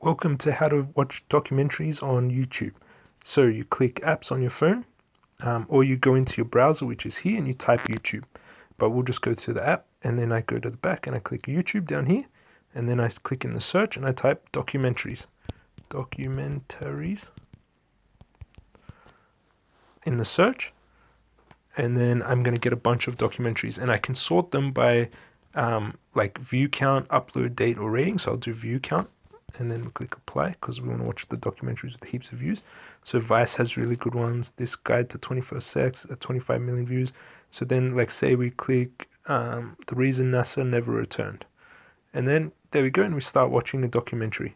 Welcome to how to watch documentaries on YouTube. So you click apps on your phone, or you go into your browser, which is here, and you type YouTube. But we'll just go to the app, and then I go to the back and I click YouTube down here, and then I click in the search and I type documentaries in the search, and then I'm going to get a bunch of documentaries, and I can sort them by like view count, upload date, or rating. So I'll do view count, and then we click apply because we want to watch the documentaries with heaps of views. So Vice has really good ones. This Guide to 21st Sex at 25 million views. So then, like, say we click the reason NASA never returned, and then there we go, and we start watching a documentary.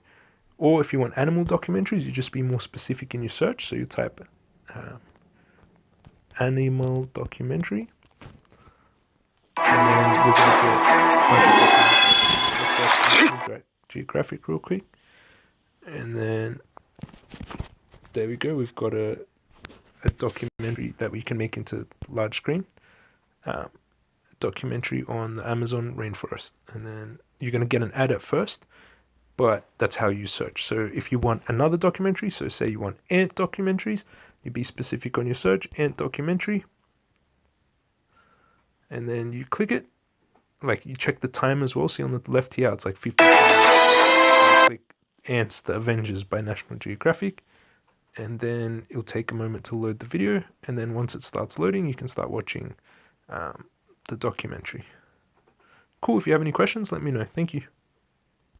Or if you want animal documentaries, you just be more specific in your search. So you type animal documentary, and then we're going to get Geographic real quick, and then there we go, we've got a documentary that we can make into large screen, documentary on the Amazon rainforest, and then you're going to get an ad at first, but that's how you search. So if you want another documentary, so say you want ant documentaries, you be specific on your search, ant documentary, and then you click it. Like, you check the time as well. See on the left here, it's like 50 seconds. Click Ants, the Avengers by National Geographic, and then it'll take a moment to load the video, and then once it starts loading, you can start watching the documentary. Cool. If you have any questions, let me know. Thank you.